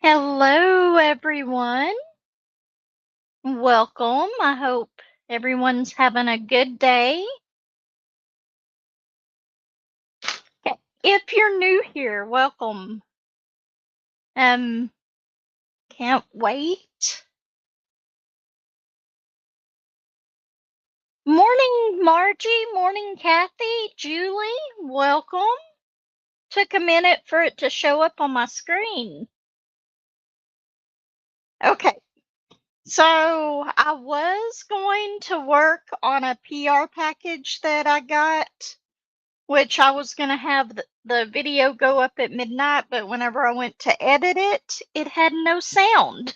Hello, everyone. Welcome. I hope everyone's having a good day. Okay, if you're new here, welcome. Um, can't wait. Morning, Margie. Morning, Kathy. Julie, welcome. Took a minute for it to show up on my screen. Okay, so I was going to work on a PR package that I got, which I was going to have the video go up at midnight, but whenever I went to edit it, it had no sound.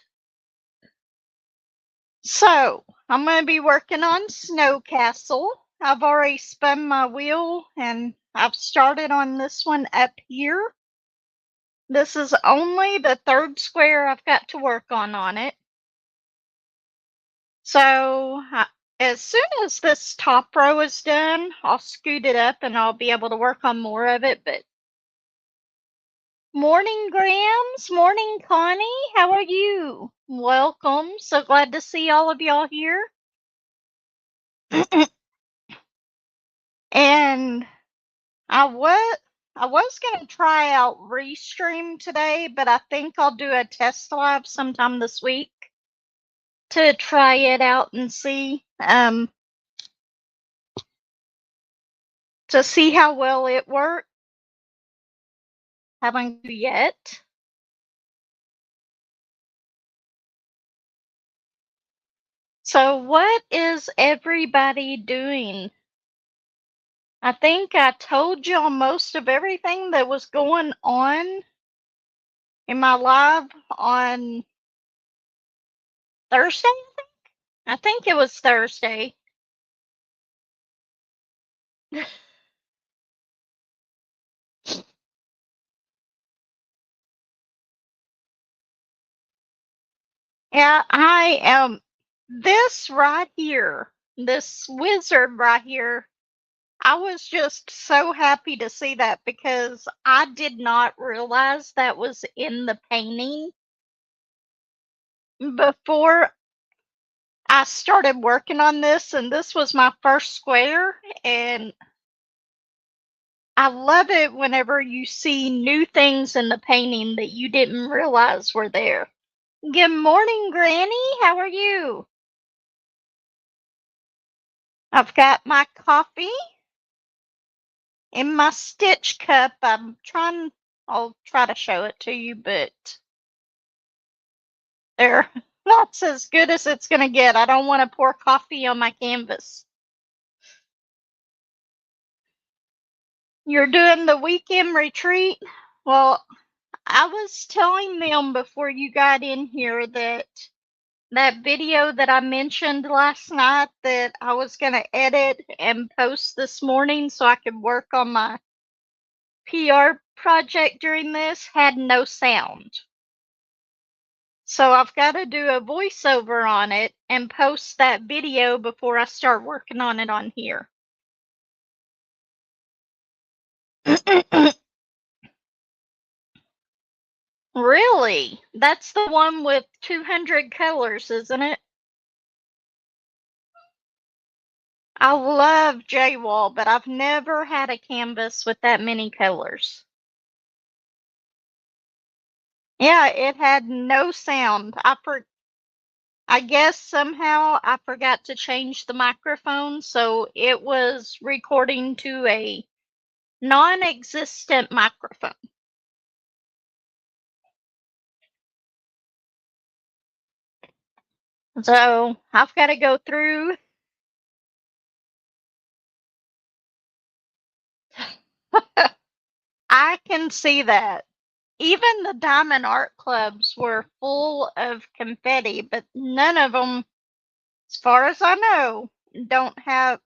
So I'm going to be working on Snow Castle. I've already spun my wheel and I've started on this one up here. This is only the third square I've got to work on it. So as soon as this top row is done, I'll scoot it up and I'll be able to work on more of it. But morning, Grams. Morning, Connie. How are you? Welcome. So glad to see all of y'all here. And I was gonna try out Restream today, but I think I'll do a test live sometime this week to try it out and see to see how well it works. Haven't yet. So what is everybody doing? I think I told y'all most of everything that was going on in my live on Thursday. I think it was Thursday. Yeah, I am. This right here, this wizard right here, I was just so happy to see that because I did not realize that was in the painting before I started working on this, and this was my first square, and I love it whenever you see new things in the painting that you didn't realize were there. Good morning, Granny. How are you? I've got my coffee in my stitch cup. I'll try to show it to you, but there, that's as good as it's going to get. I don't want to pour coffee on my canvas. You're doing the weekend retreat? Well, I was telling them before you got in here that that video that I mentioned last night that I was going to edit and post this morning so I could work on my PR project during this had no sound. So I've got to do a voiceover on it and post that video before I start working on it on here. Really? That's the one with 200 colors, isn't it? I love J-Wall, but I've never had a canvas with that many colors. Yeah, it had no sound. I guess somehow I forgot to change the microphone, so it was recording to a non-existent microphone. So I've got to go through. I can see that. Even the Diamond Art Clubs were full of confetti, but none of them, as far as I know, don't have,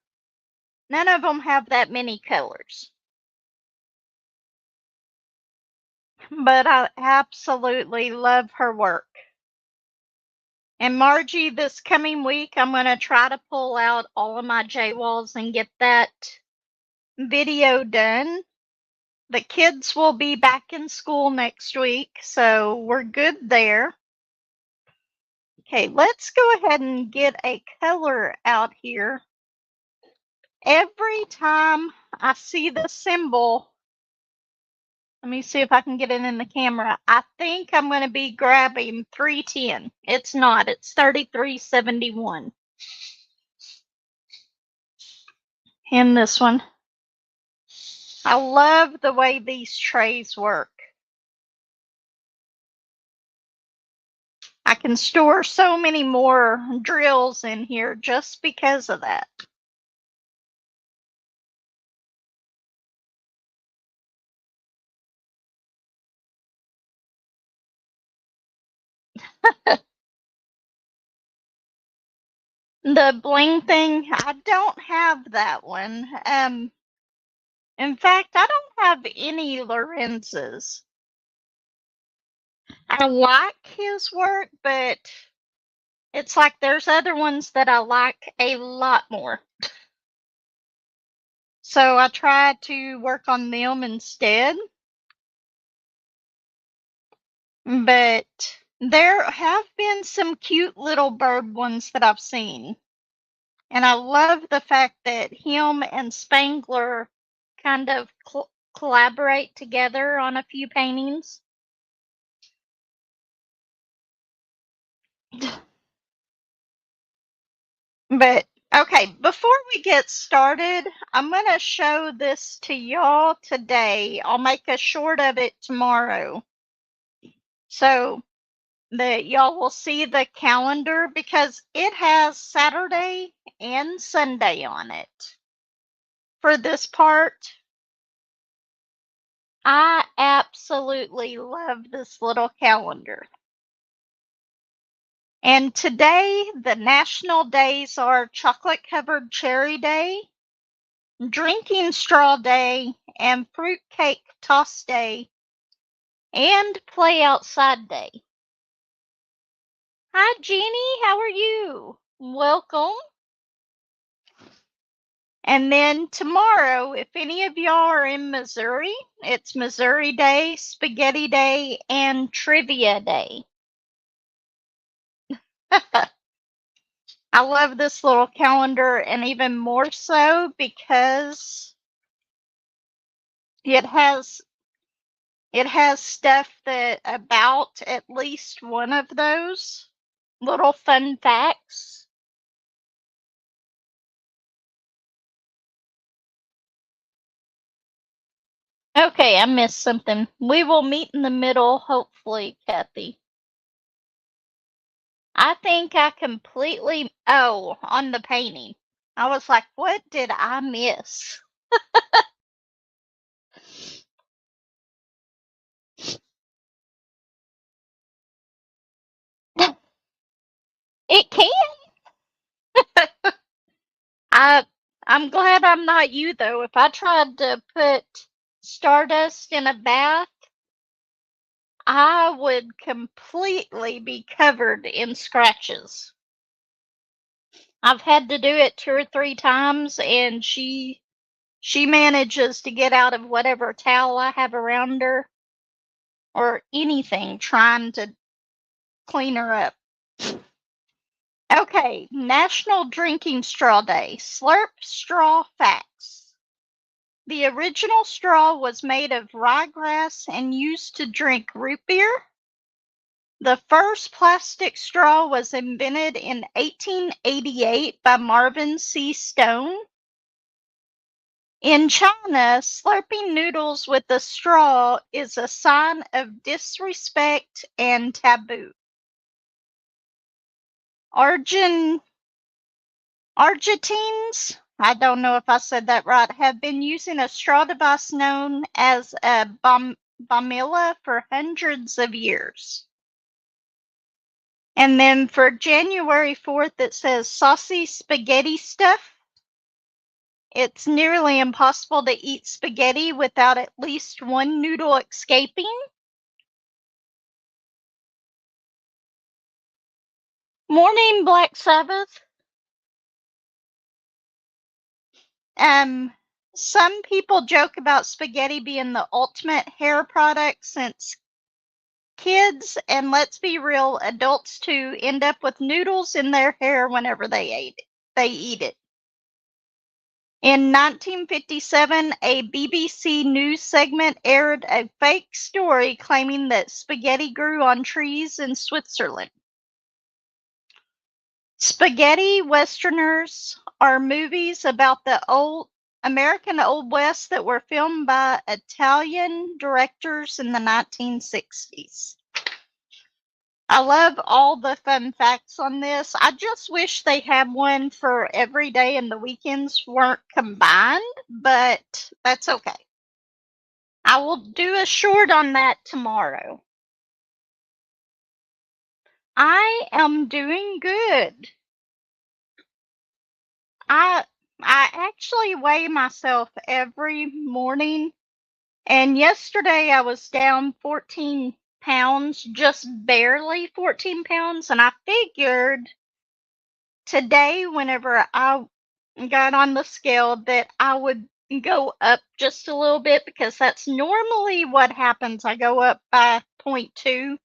none of them have that many colors. But I absolutely love her work. And Margie, this coming week, I'm going to try to pull out all of my J-Walls and get that video done. The kids will be back in school next week, so we're good there. Okay, let's go ahead and get a color out here. Every time I see the symbol, let me see if I can get it in the camera. I think I'm going to be grabbing 310. It's not, it's 3371. And this one. I love the way these trays work. I can store so many more drills in here just because of that. The bling thing, I don't have that one. In fact, I don't have any Lorenz's. I like his work, but it's like there's other ones that I like a lot more. So I try to work on them instead. But there have been some cute little bird ones that I've seen. And I love the fact that him and Spangler kind of collaborate together on a few paintings. But okay, before we get started, I'm going to show this to y'all today. I'll make a short of it tomorrow, so that y'all will see the calendar, because it has Saturday and Sunday on it. For this part, I absolutely love this little calendar. And today, the national days are Chocolate Covered Cherry Day, Drinking Straw Day, and Fruitcake Toss Day, and Play Outside Day. Hi, Jeannie. How are you? Welcome. And then tomorrow, if any of y'all are in Missouri, it's Missouri Day, Spaghetti Day, and Trivia Day. I love this little calendar, and even more so because it has stuff that about at least one of those little fun facts. Okay, I missed something. We will meet in the middle, hopefully, Kathy. I think I completely, on the painting. I was like, what did I miss? It can. I'm glad I'm not you, though. If I tried to put stardust in a bath, I would completely be covered in scratches. I've had to do it 2 or 3 times, and she manages to get out of whatever towel I have around her or anything trying to clean her up. Okay, National Drinking Straw Day. Slurp straw facts. The original straw was made of ryegrass and used to drink root beer. The first plastic straw was invented in 1888 by Marvin C. Stone. In China, slurping noodles with a straw is a sign of disrespect and taboo. Argentines, I don't know if I said that right, have been using a straw device known as a bamila for hundreds of years. And then for January 4th, it says saucy spaghetti stuff. It's nearly impossible to eat spaghetti without at least one noodle escaping. Morning, Black Sabbath. Um, Some people joke about spaghetti being the ultimate hair product since kids, and let's be real, adults too, end up with noodles in their hair whenever they eat it. In 1957, a BBC news segment aired a fake story claiming that spaghetti grew on trees in Switzerland. Spaghetti westerners are movies about the American Old West that were filmed by Italian directors in the 1960s. I love all the fun facts on this. I just wish they had one for every day and the weekends weren't combined, but that's okay. I will do a short on that tomorrow. I am doing good. I actually weigh myself every morning, and yesterday I was down 14 pounds, just barely 14 pounds, and I figured today whenever I got on the scale that I would go up just a little bit because that's normally what happens. I go up by 0.2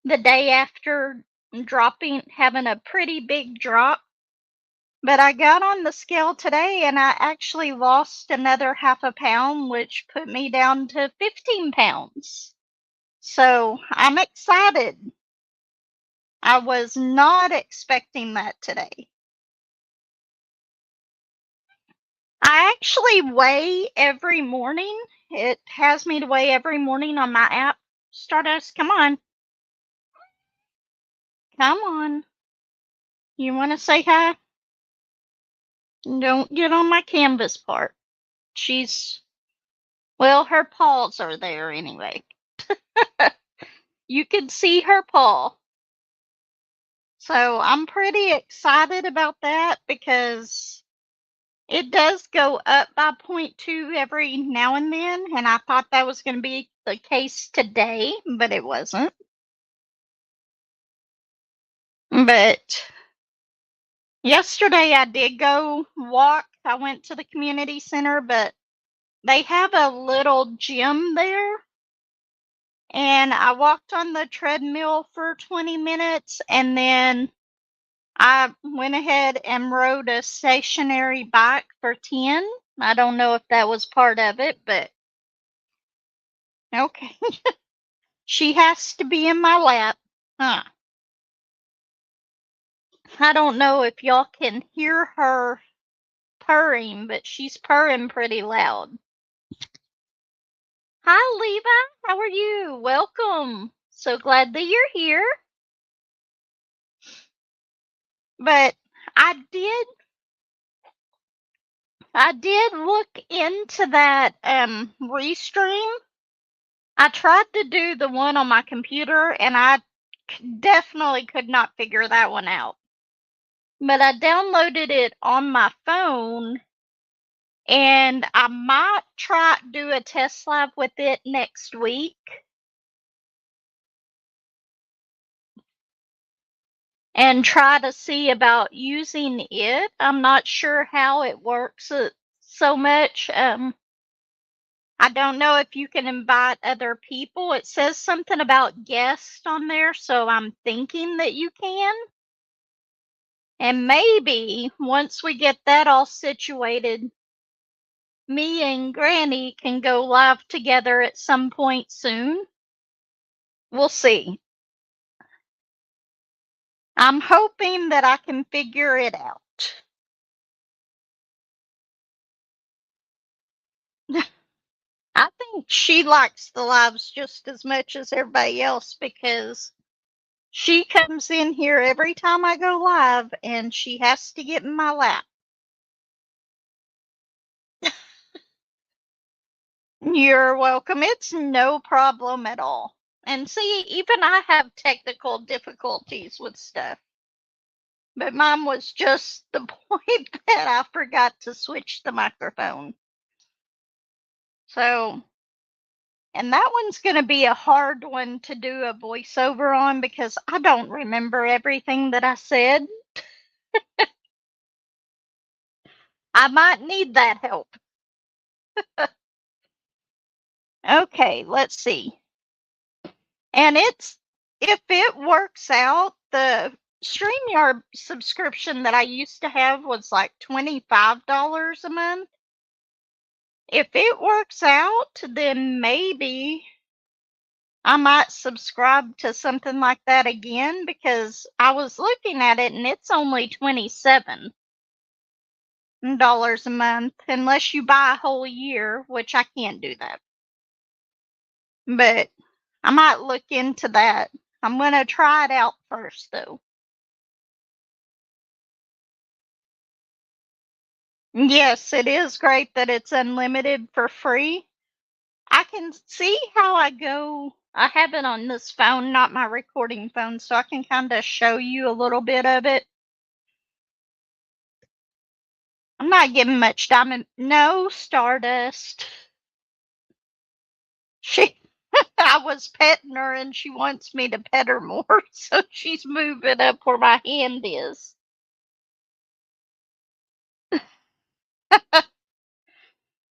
the day after having a pretty big drop. But I got on the scale today and I actually lost another half a pound, which put me down to 15 pounds. So I'm excited. I was not expecting that today. I actually weigh every morning. It has me to weigh every morning on my app. Stardust, come on. Come on. You want to say hi? Don't get on my canvas part. Well, her paws are there anyway. You can see her paw. So I'm pretty excited about that because it does go up by 0.2 every now and then, and I thought that was going to be the case today, but it wasn't. But yesterday I did go walk. I went to the community center, but they have a little gym there. And I walked on the treadmill for 20 minutes and then I went ahead and rode a stationary bike for 10. I don't know if that was part of it, but okay. She has to be in my lap. Huh. I don't know if y'all can hear her purring, but she's purring pretty loud. Hi, Levi. How are you? Welcome. So glad that you're here. But I did look into that restream. I tried to do the one on my computer and I definitely could not figure that one out. But I downloaded it on my phone and I might do a test live with it next week. And try to see about using it. I'm not sure how it works so much. I don't know if you can invite other people. It says something about guests on there, so I'm thinking that you can. And maybe once we get that all situated, me and Granny can go live together at some point soon. We'll see. I'm hoping that I can figure it out. I think she likes the lives just as much as everybody else because she comes in here every time I go live and she has to get in my lap. You're welcome. It's no problem at all. And see, even I have technical difficulties with stuff. But mine was just the point that I forgot to switch the microphone. So, and that one's going to be a hard one to do a voiceover on because I don't remember everything that I said. I might need that help. Okay, let's see. And if it works out, the StreamYard subscription that I used to have was like $25 a month. If it works out, then maybe I might subscribe to something like that again, because I was looking at it and it's only $27 a month unless you buy a whole year, which I can't do that. But I might look into that. I'm going to try it out first, though. Yes, it is great that it's unlimited for free. I can see how I go. I have it on this phone, not my recording phone, so I can kind of show you a little bit of it. I'm not giving much diamond. No, Stardust. She, I was petting her and she wants me to pet her more, so she's moving up where my hand is.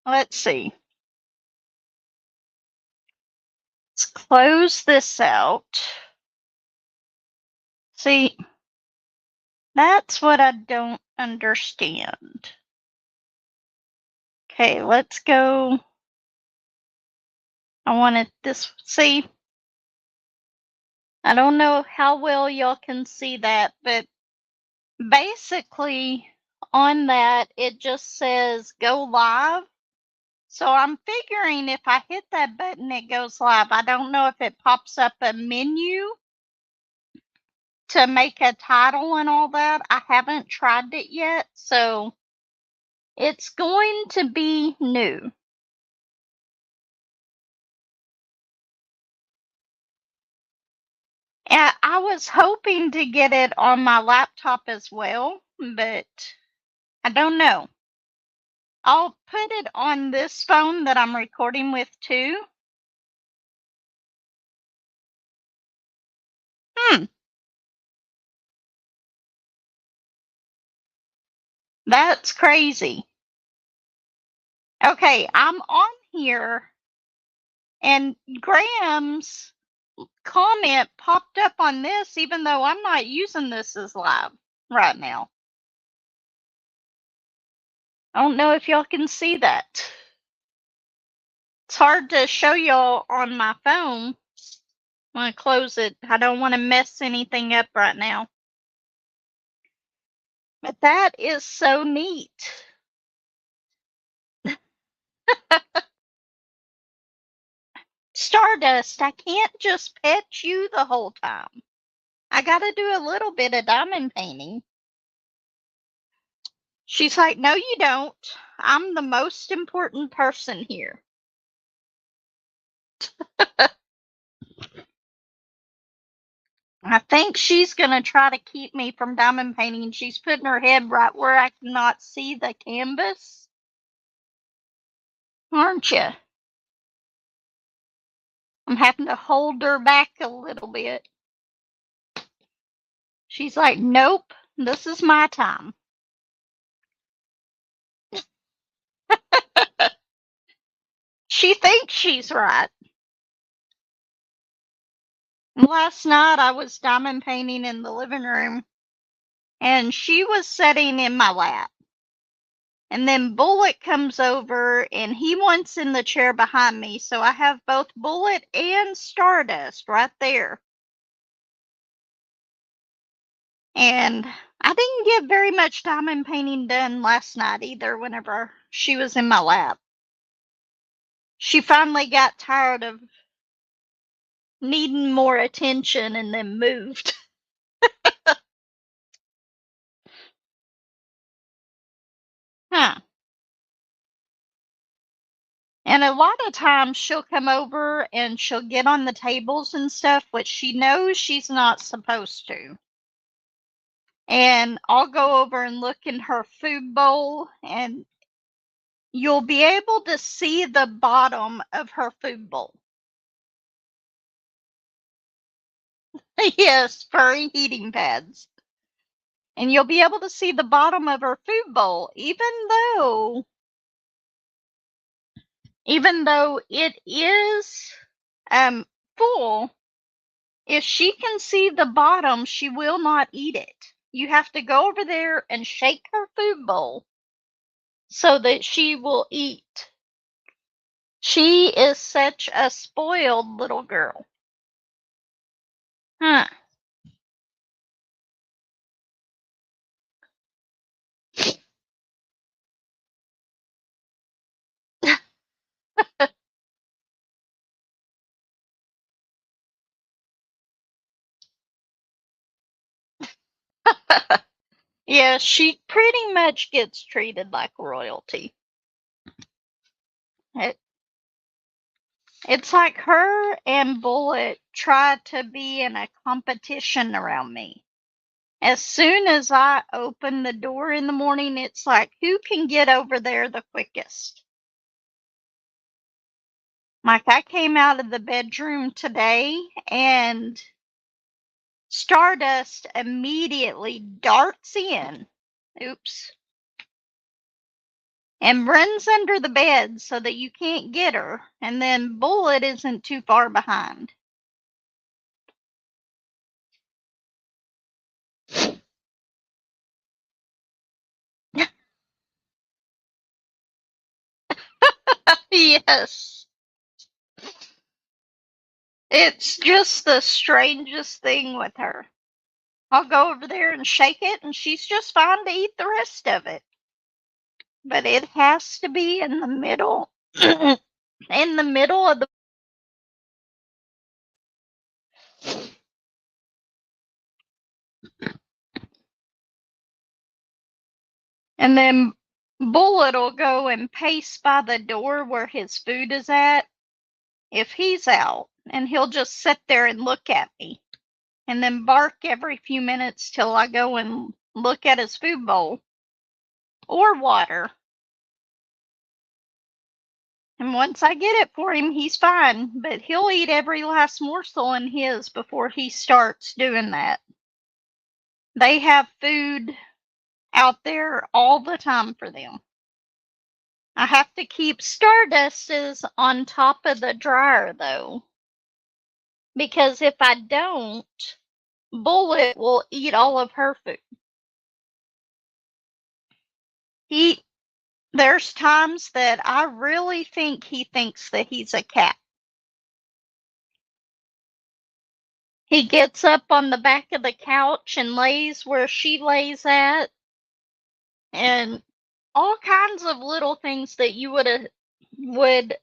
Let's see. Let's close this out. See, that's what I don't understand. Okay, let's go. I wanted this. See, I don't know how well y'all can see that, but basically on that, it just says go live. So I'm figuring if I hit that button, it goes live. I don't know if it pops up a menu to make a title and all that. I haven't tried it yet, so it's going to be new. And I was hoping to get it on my laptop as well, but I don't know. I'll put it on this phone that I'm recording with too. That's crazy. Okay, I'm on here and Graham's comment popped up on this even though I'm not using this as live right now. I don't know if y'all can see that. It's hard to show y'all on my phone. I'm going to close it. I don't want to mess anything up right now. But that is so neat. Stardust, I can't just pet you the whole time. I got to do a little bit of diamond painting. She's like, no, you don't. I'm the most important person here. I think she's going to try to keep me from diamond painting. She's putting her head right where I cannot see the canvas. Aren't you? I'm having to hold her back a little bit. She's like, nope, this is my time. She thinks she's right. Last night I was diamond painting in the living room and she was sitting in my lap. And then Bullet comes over and he wants in the chair behind me. So I have both Bullet and Stardust right there. And I didn't get very much diamond painting done last night either whenever she was in my lap. She finally got tired of needing more attention and then moved. Huh. And a lot of times she'll come over and she'll get on the tables and stuff, which she knows she's not supposed to. And I'll go over and look in her food bowl, and you'll be able to see the bottom of her food bowl. Yes, furry heating pads. And you'll be able to see the bottom of her food bowl, even though even though it is full, if she can see the bottom, she will not eat it. You have to go over there and shake her food bowl so that she will eat. She is such a spoiled little girl. Huh. Yeah, she pretty much gets treated like royalty. It, it's like her and Bullet try to be in a competition around me. As soon as I open the door in the morning, it's like, who can get over there the quickest? Like, I came out of the bedroom today and Stardust immediately darts in. Oops. And runs under the bed so that you can't get her. And then Bullet isn't too far behind. Yes. It's just the strangest thing with her. I'll go over there and shake it, and she's just fine to eat the rest of it. But it has to be in the middle. In the middle of the. And then Bullet'll go and pace by the door where his food is at if he's out, and he'll just sit there and look at me, and then bark every few minutes till I go and look at his food bowl or water. And once I get it for him, he's fine, but he'll eat every last morsel in his before he starts doing that. They have food out there all the time for them. I have to keep Stardust's on top of the dryer, though, because if I don't, Bullet will eat all of her food. There's times that I really think he thinks that he's a cat. He gets up on the back of the couch and lays where she lays at, and all kinds of little things that you would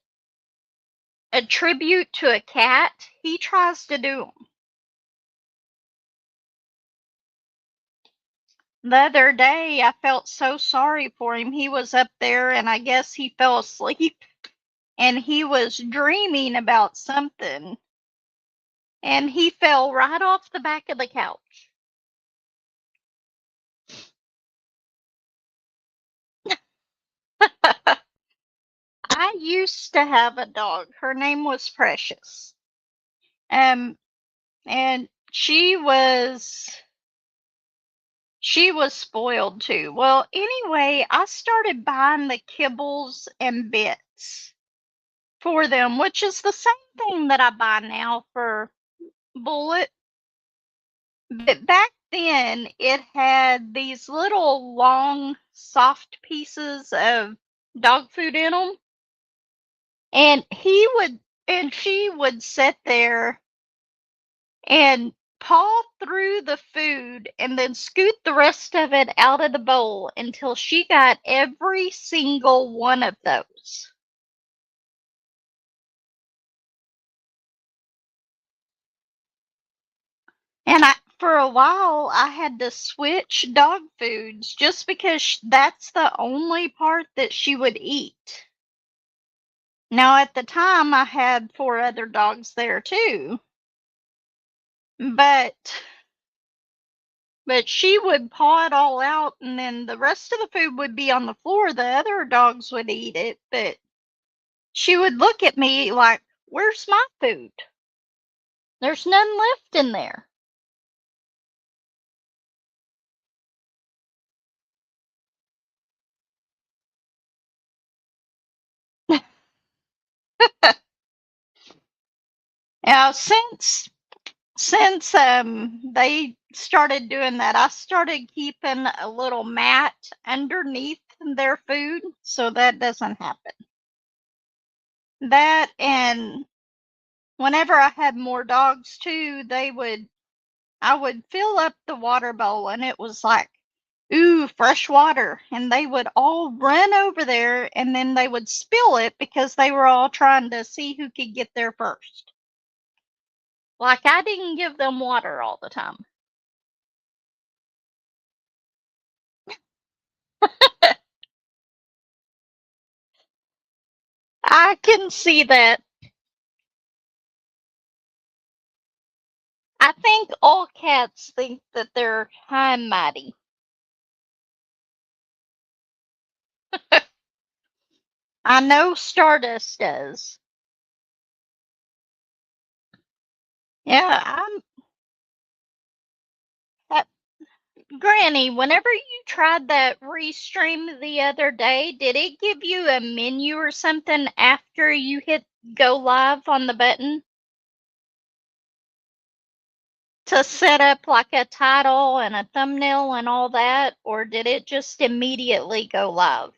attribute to a cat, he tries to do 'em. The other day, I felt so sorry for him. He was up there, and I guess he fell asleep, and he was dreaming about something, and he fell right off the back of the couch. I used to have a dog. Her name was Precious. Um, and she was spoiled too. Well, anyway, I started buying the kibbles and bits for them, which is the same thing that I buy now for Bullet. But back then, it had these little long, soft pieces of dog food in them, and she would sit there and paw through the food and then scoot the rest of it out of the bowl until she got every single one of those. And for a while, I had to switch dog foods just because that's the only part that she would eat. Now, at the time, I had 4 other dogs there too, but she would paw it all out, and then the rest of the food would be on the floor. The other dogs would eat it, but she would look at me like, "Where's my food? There's none left in there." Now, since they started doing that, I started keeping a little mat underneath their food so that doesn't happen. That, and whenever I had more dogs too, I would fill up the water bowl and it was like, ooh, fresh water. And they would all run over there and then they would spill it because they were all trying to see who could get there first. Like, I didn't give them water all the time. I can see that. I think all cats think that they're high and mighty. I know Stardust does. Yeah, that, Granny, whenever you tried that restream the other day, did it give you a menu or something after you hit go live on the button to set up like a title and a thumbnail and all that, or did it just immediately go live?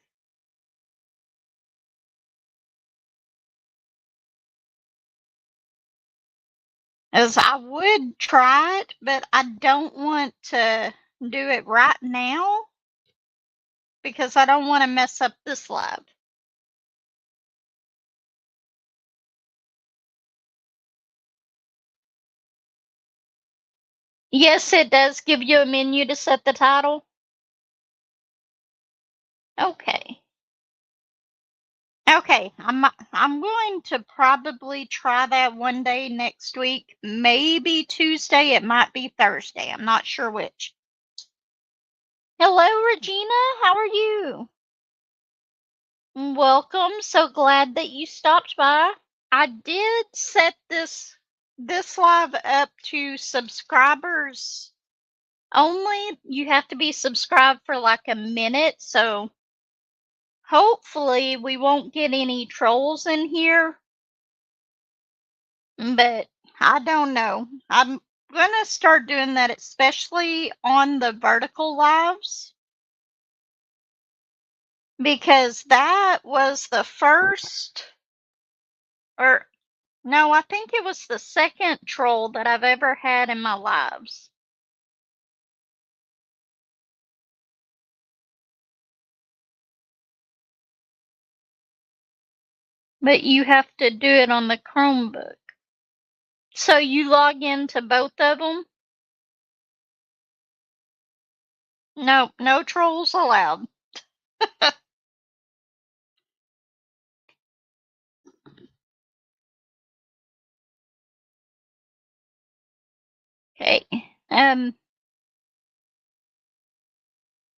As I would try it, but I don't want to do it right now because I don't want to mess up this live. Yes, it does give you a menu to set the title. Okay. Okay, I'm going to probably try that one day next week. Maybe Tuesday, it might be Thursday. I'm not sure which. Hello, Regina. How are you? Welcome. So glad that you stopped by. I did set this live up to subscribers only. You have to be subscribed for like a minute, so hopefully we won't get any trolls in here. But I don't know. I'm gonna start doing that, especially on the vertical lives, because that was the first, or no, I think it was the second troll that I've ever had in my lives. But you have to do it on the Chromebook. So you log into both of them? No, no trolls allowed. Okay.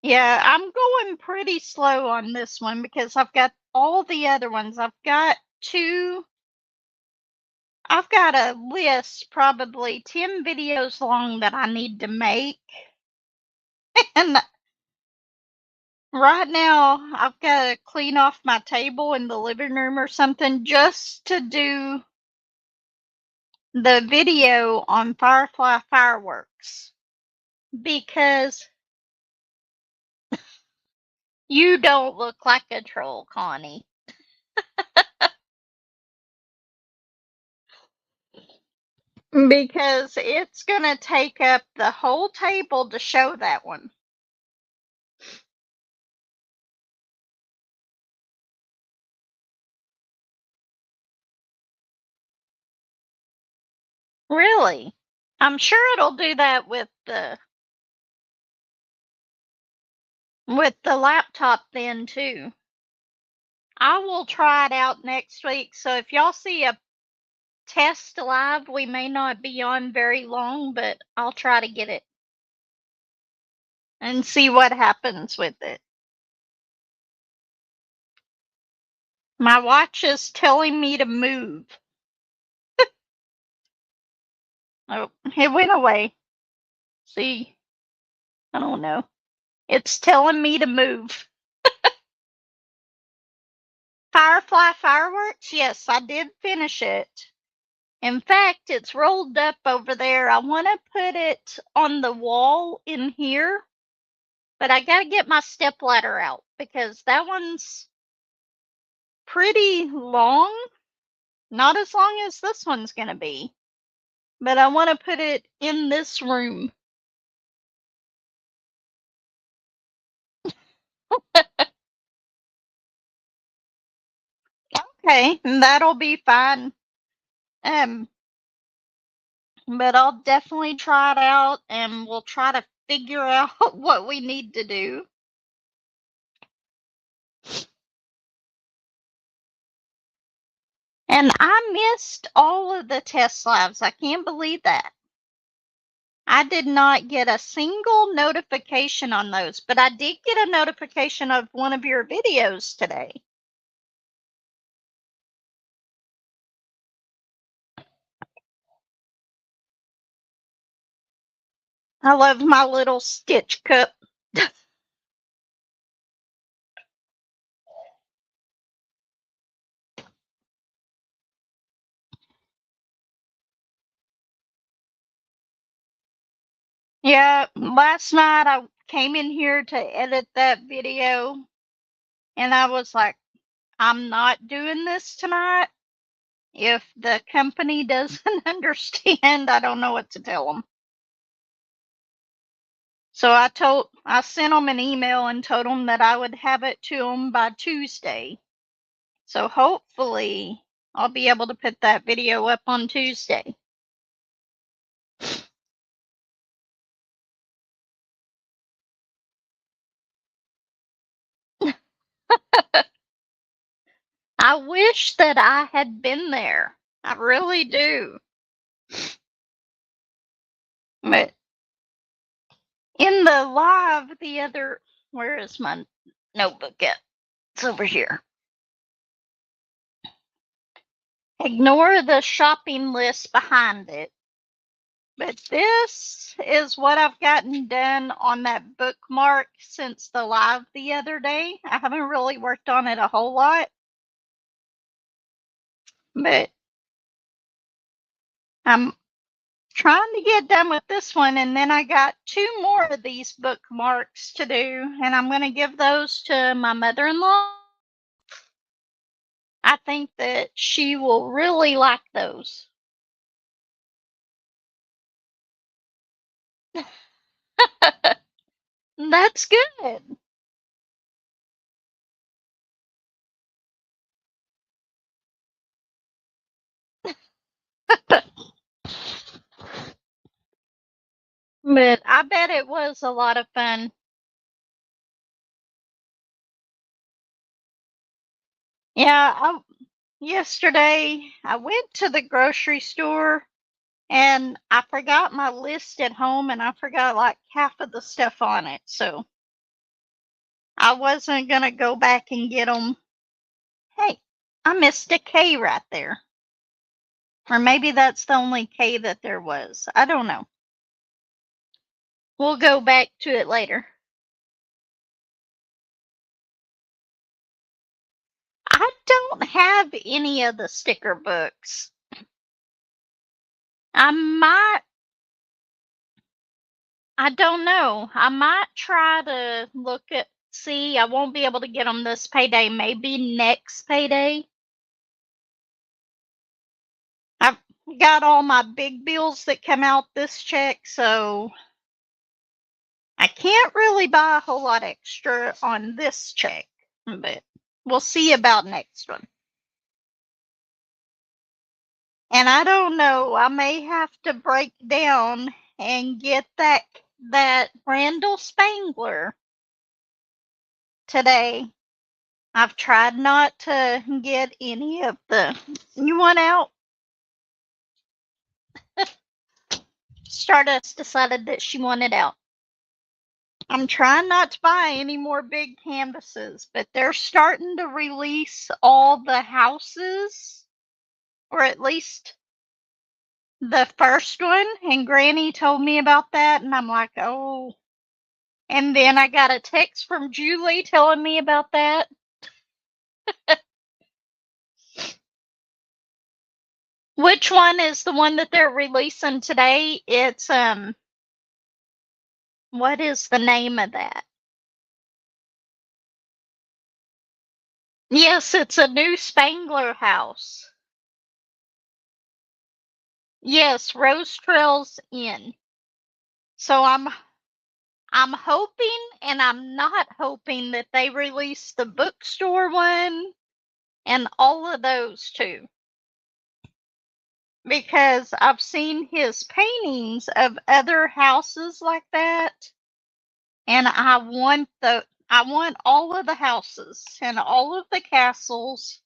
Yeah, I'm going pretty slow on this one because I've got all the other ones. I've got a list, probably 10 videos long that I need to make. And right now, I've got to clean off my table in the living room or something just to do the video on Firefly fireworks. Because you don't look like a troll, Connie. Because it's going to take up the whole table to show that one. Really? I'm sure it'll do that with the laptop then too. I will try it out next week. So if y'all see a test live, we may not be on very long, but I'll try to get it and see what happens with it. My watch is telling me to move. Oh, it went away. See, I don't know. It's telling me to move. Firefly fireworks? Yes, I did finish it. In fact, it's rolled up over there. I want to put it on the wall in here, but I got to get my stepladder out because that one's pretty long. Not as long as this one's going to be, but I want to put it in this room. Okay, that'll be fine. But I'll definitely try it out and we'll try to figure out what we need to do. And I missed all of the test labs. I can't believe that. I did not get a single notification on those, but I did get a notification of one of your videos today. I love my little stitch cup. Yeah, last night I came in here to edit that video and I was like, I'm not doing this tonight. If the company doesn't understand, I don't know what to tell them. So I sent them an email and told them that I would have it to them by Tuesday. So hopefully I'll be able to put that video up on Tuesday. I wish that I had been there. I really do. But in the live where is my notebook at? It's over here. Ignore the shopping list behind it. But this is what I've gotten done on that bookmark since the live the other day. I haven't really worked on it a whole lot, but I'm trying to get done with this one, and then I got 2 more of these bookmarks to do, and I'm going to give those to my mother-in-law. I think that she will really like those. That's good. But I bet it was a lot of fun. Yeah, yesterday I went to the grocery store and I forgot my list at home and I forgot like half of the stuff on it. So I wasn't going to go back and get them. Hey, I missed a K right there. Or maybe that's the only K that there was. I don't know. We'll go back to it later. I don't have any of the sticker books. I might, I don't know. I might try to see. I won't be able to get them this payday. Maybe next payday. I've got all my big bills that come out this check, so I can't really buy a whole lot extra on this check, but we'll see about next one. And I don't know, I may have to break down and get that Randall Spangler today. I've tried not to get any of the. You want out? Stardust decided that she wanted out. I'm trying not to buy any more big canvases, but they're starting to release all the houses, or at least the first one. And Granny told me about that, and I'm like, oh. And then I got a text from Julie telling me about that. Which one is the one that they're releasing today? It's what is the name of that? Yes, it's a new Spangler house. Yes, Rose Trails Inn. So I'm hoping and I'm not hoping that they release the bookstore one and all of those too. Because I've seen his paintings of other houses like that, and I want all of the houses and all of the castles.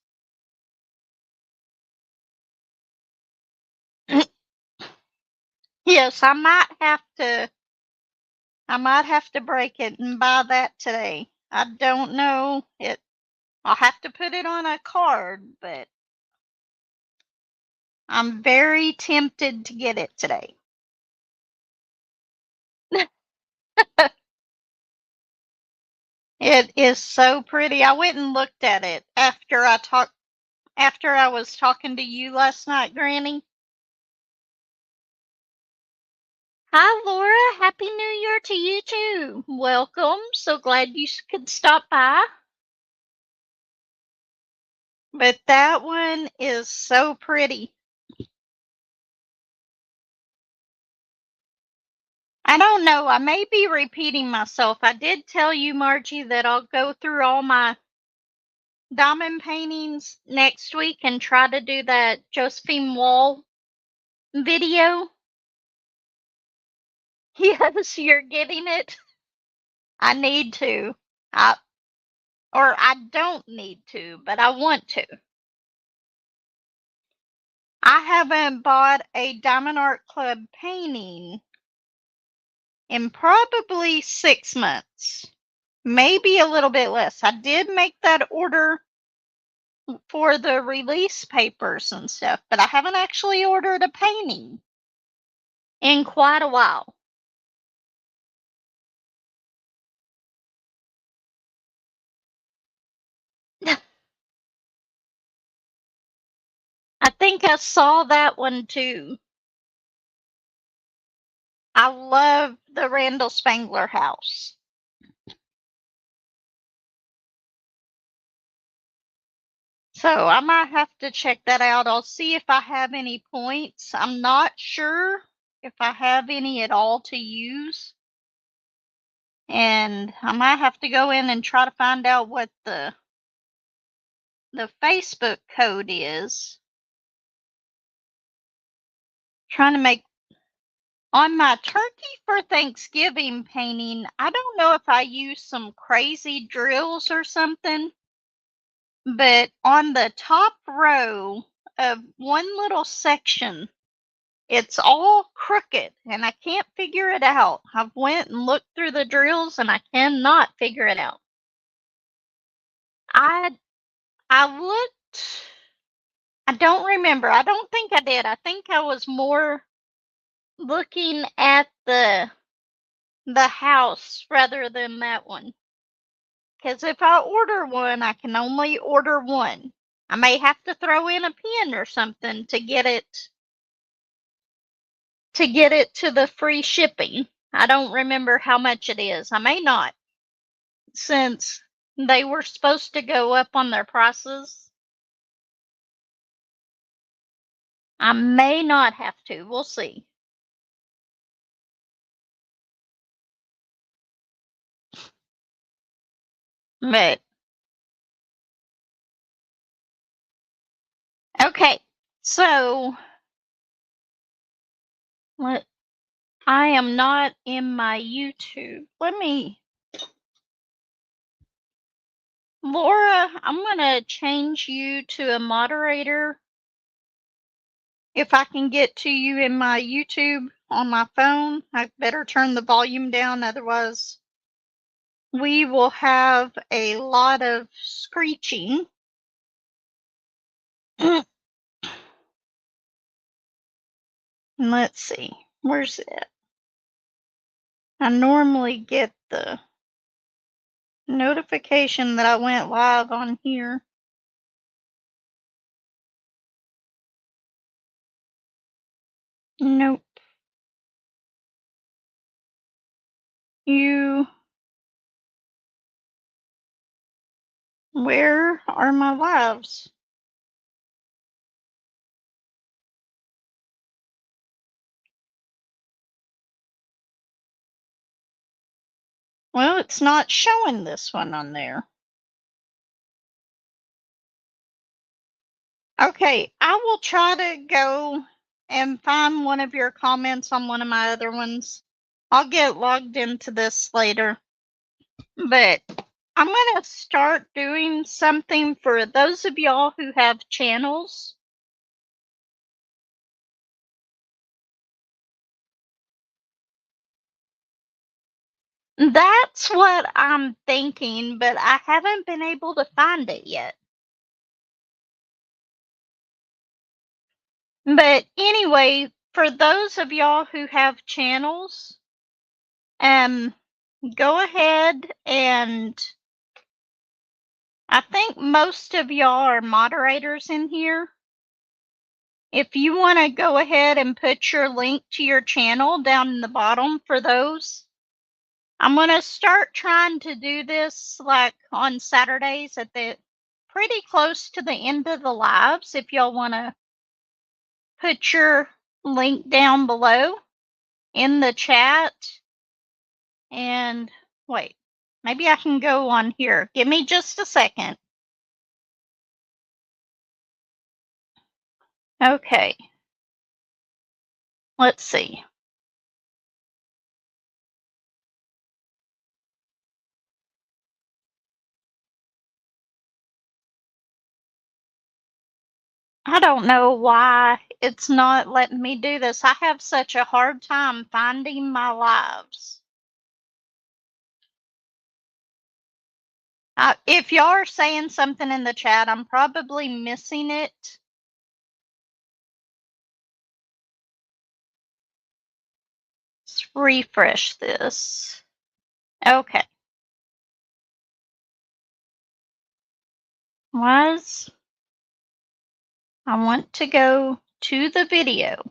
Yes, I might have to break it and buy that today. I don't know it. I'll have to put it on a card, but I'm very tempted to get it today. It is so pretty. I went and looked at it after I was talking to you last night, Granny. Hi, Laura. Happy New Year to you too. Welcome. So glad you could stop by. But that one is so pretty. I don't know. I may be repeating myself. I did tell you, Margie, that I'll go through all my diamond paintings next week and try to do that Josephine Wall video. Yes, you're getting it. I need to. I or I don't need to, but I want to. I haven't bought a Diamond Art Club painting in probably 6 months, maybe a little bit less. I did make that order for the release papers and stuff, but I haven't actually ordered a painting in quite a while. I think I saw that one too. I love the Randall Spangler house. So I might have to check that out. I'll see if I have any points. I'm not sure if I have any at all to use. And I might have to go in and try to find out what the Facebook code is. Trying to make on my turkey for Thanksgiving painting. I don't know if I used some crazy drills or something, but on the top row of one little section, it's all crooked and I can't figure it out. I've went and looked through the drills and I cannot figure it out. I I looked. I don't remember. I don't think I did. I think I was more looking at the house rather than that one. Because if I order one, I can only order one. I may have to throw in a pin or something to get it to the free shipping. I don't remember how much it is. I may not, since they were supposed to go up on their prices. I may not have to. We'll see. But okay. So let I am not in my YouTube. Let me Laura, I'm gonna change you to a moderator if I can get to you in my YouTube on my phone. I better turn the volume down, otherwise we will have a lot of screeching. Let's see, where's it? I normally get the notification that I went live on here. Nope. Where are my lives? Well, it's not showing this one on there. Okay, I will try to go and find one of your comments on one of my other ones. I'll get logged into this later. But I'm going to start doing something for those of y'all who have channels. That's what I'm thinking, but I haven't been able to find it yet. But anyway, for those of y'all who have channels, go ahead and I think most of y'all are moderators in here. If you want to go ahead and put your link to your channel down in the bottom for those. I'm going to start trying to do this like on Saturdays at the pretty close to the end of the lives. If y'all want to put your link down below in the chat. And wait, maybe I can go on here. Give me just a second. Okay. Let's see. I don't know why it's not letting me do this. I have such a hard time finding my lives. If y'all are saying something in the chat, I'm probably missing it. Let's refresh this. Okay. I want to go to the video.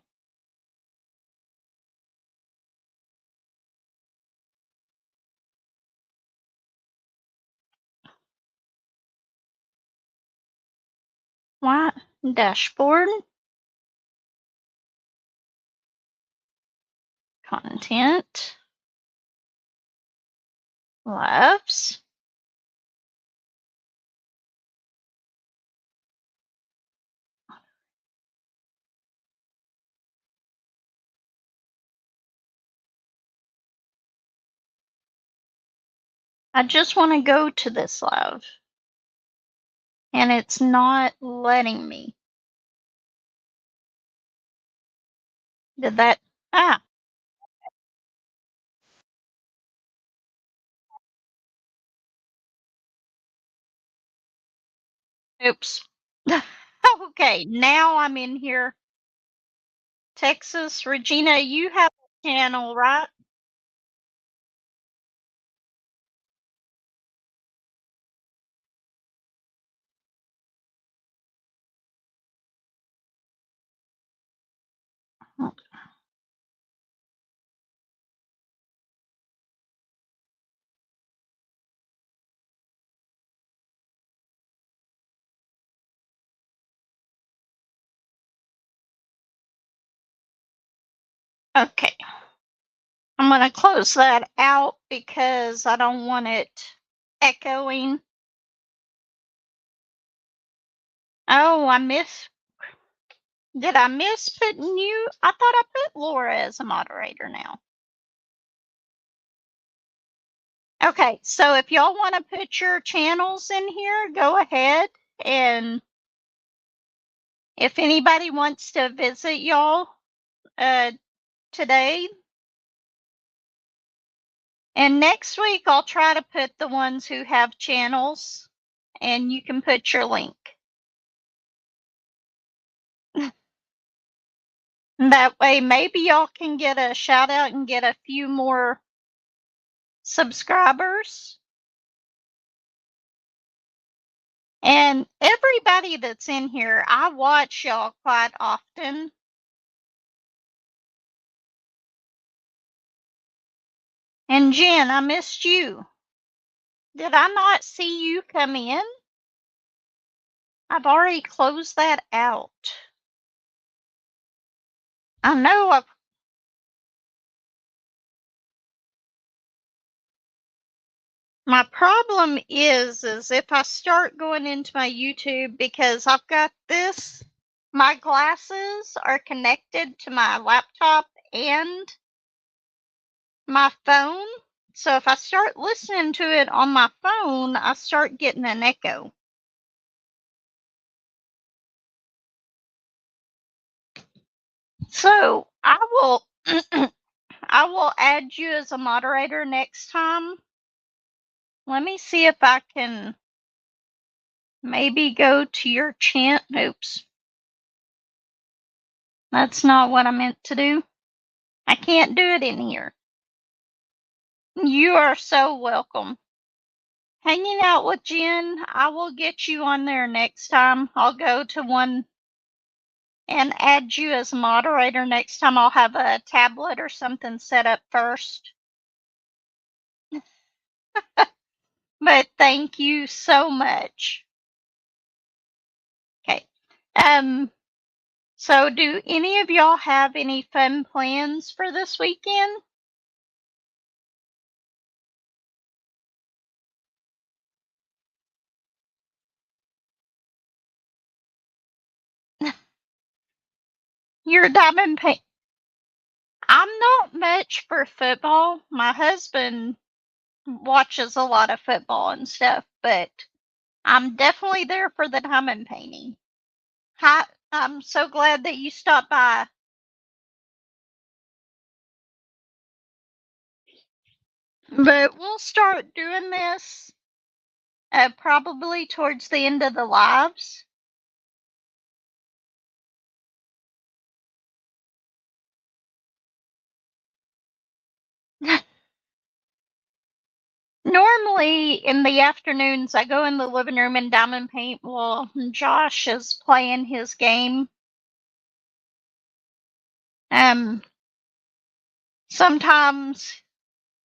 What? Dashboard. Content. Lives. I just want to go to this live. And it's not letting me. Did that? Ah. Oops. Okay, now I'm in here. Texas, Regina, you have a channel, right? Okay. I'm going to close that out because I don't want it echoing. Oh, did I miss putting you? I thought I put Laura as a moderator now. Okay, so if y'all want to put your channels in here, go ahead. And if anybody wants to visit y'all today, and next week I'll try to put the ones who have channels and you can put your link. That way maybe y'all can get a shout out and get a few more subscribers. And everybody that's in here, I watch y'all quite often. And Jen, I missed you. Did I not see you come in? I've already closed that out. I know my problem is if I start going into my YouTube, because I've got this, my glasses are connected to my laptop and my phone. So if I start listening to it on my phone, I start getting an echo. So I will I will add you as a moderator next time. Let me see if I can maybe go to your chant. Oops. That's not what I meant to do. I can't do it in here. You are so welcome. Hanging out with Jen, I will get you on there next time. I'll go to one and add you as a moderator next time. I'll have a tablet or something set up first. But thank you so much. Okay. So do any of y'all have any fun plans for this weekend? Your diamond paint. I'm not much for football. My husband watches a lot of football and stuff, but I'm definitely there for the diamond painting. Hi, I'm so glad that you stopped by. But we'll start doing this probably towards the end of the lives. Normally in the afternoons, I go in the living room and diamond paint while Josh is playing his game. Sometimes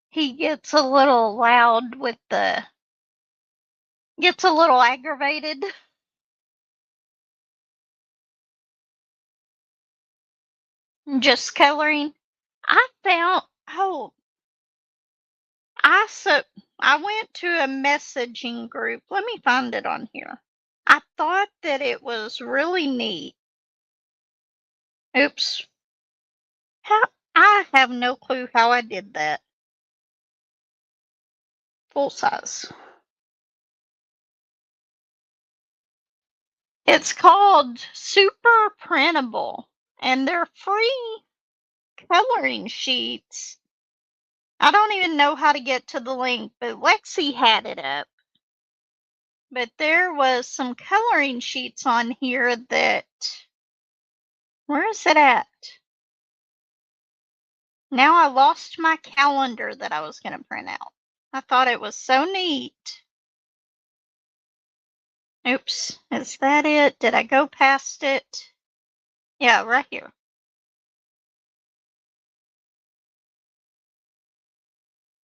he gets a little loud with gets a little aggravated. Just coloring. I found, oh, I went to a messaging group. Let me find it on here. I thought that it was really neat. Oops. How I have no clue how I did that. Full size. It's called Super Printable, and they're free coloring sheets. I don't even know how to get to the link, but Lexi had it up. But there was some coloring sheets on here that, where is it at? Now I lost my calendar that I was going to print out. I thought it was so neat. Oops, is that it? Did I go past it? Yeah, right here.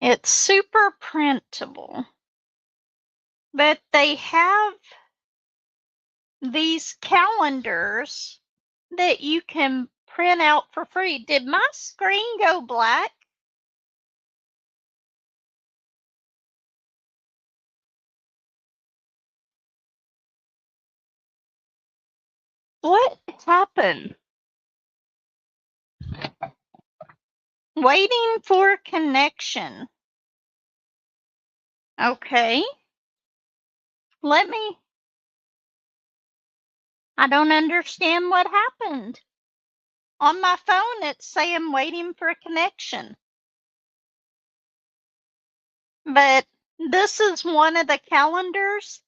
It's super printable. But they have these calendars that you can print out for free. Did my screen go black? What happened? Waiting for connection. Okay. Let me. I don't understand what happened. On my phone, it's saying waiting for a connection. But this is one of the calendars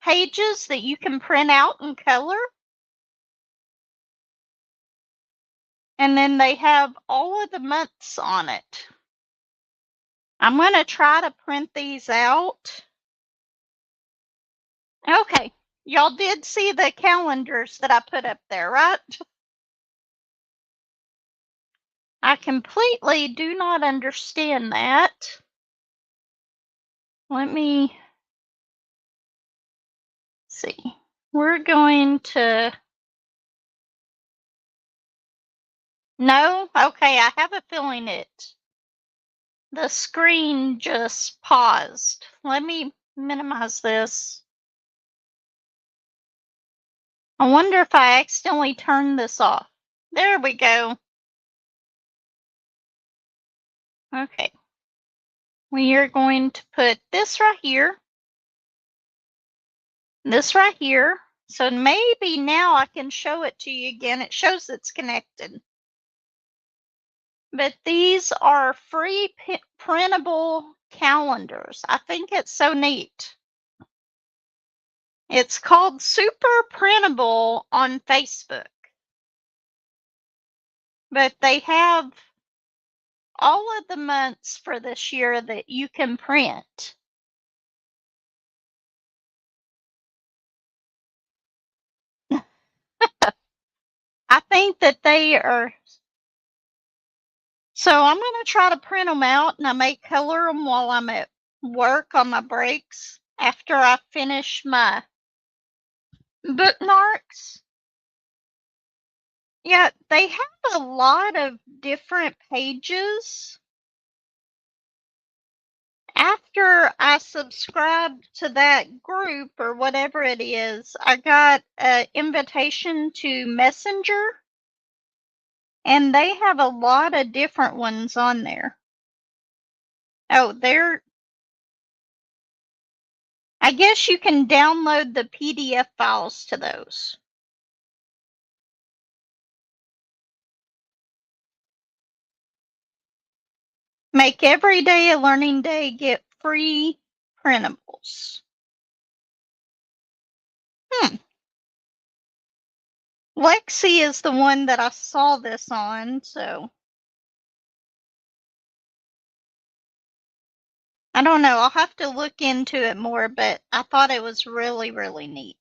pages that you can print out in color. And then they have all of the months on it. I'm going to try to print these out. Okay. Y'all did see the calendars that I put up there, right? I completely do not understand that. let me see. We're going to. No? Okay, I have a feeling the screen just paused. Let me minimize this. I wonder if I accidentally turned this off. There we go. Okay. We are going to put this right here. This right here. So maybe now I can show it to you again. It shows it's connected. But these are free printable calendars. I think it's so neat. It's called Super Printable on Facebook. But they have all of the months for this year that you can print. I think that they are. So I'm going to try to print them out, and I may color them while I'm at work on my breaks after I finish my bookmarks. Yeah, they have a lot of different pages. After I subscribed to that group or whatever it is, I got an invitation to Messenger, and they have a lot of different ones on there. Oh, I guess you can download the PDF files to those. Make every day a learning day. Get free printables. Lexi is the one that I saw this on, so I don't know. I'll have to look into it more, but I thought it was really, really neat.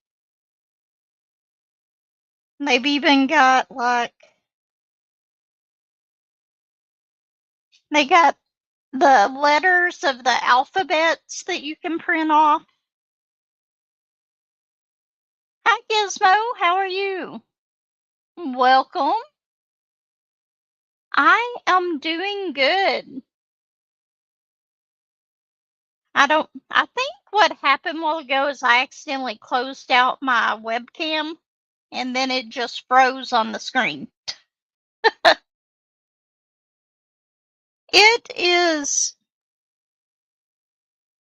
They've even got they got the letters of the alphabets that you can print off. Hi, Gizmo. How are you? Welcome. I am doing good. I think what happened a while ago is I accidentally closed out my webcam and then it just froze on the screen.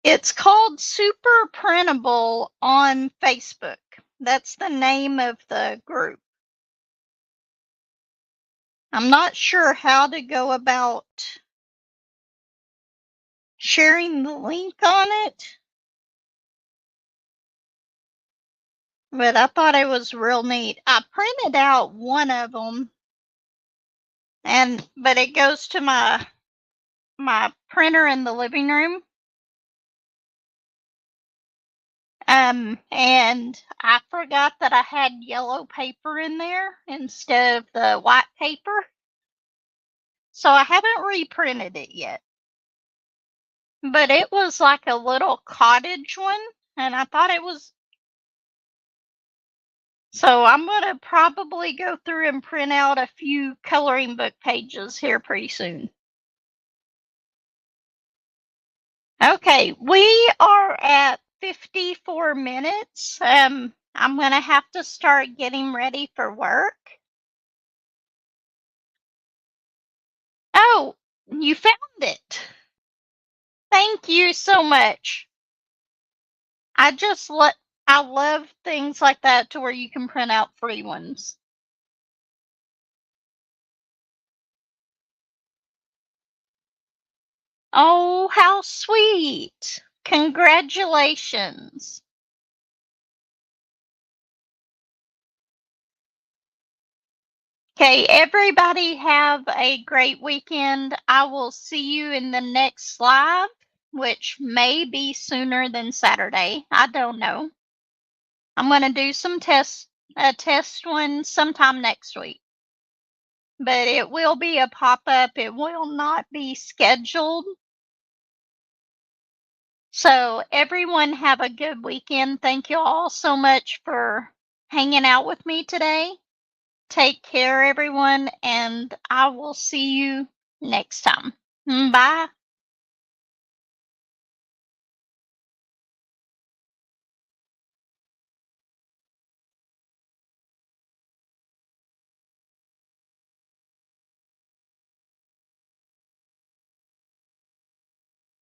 It's called Super Printable on Facebook. That's the name of the group. I'm not sure how to go about sharing the link on it, but I thought it was real neat. I printed out one of them, but it goes to my printer in the living room. And I forgot that I had yellow paper in there instead of the white paper. So I haven't reprinted it yet. But it was like a little cottage one, and I thought it was. So I'm going to probably go through and print out a few coloring book pages here pretty soon. Okay, we are at 54 minutes. I'm going to have to start getting ready for work. Oh, you found it. Thank you so much. I love things like that to where you can print out free ones. Oh, how sweet. Congratulations. Okay, everybody have a great weekend. I will see you in the next live, which may be sooner than Saturday. I don't know. I'm going to do a test one sometime next week. But it will be a pop-up. It will not be scheduled. So everyone have a good weekend. Thank you all so much for hanging out with me today. Take care, everyone, and I will see you next time. Bye.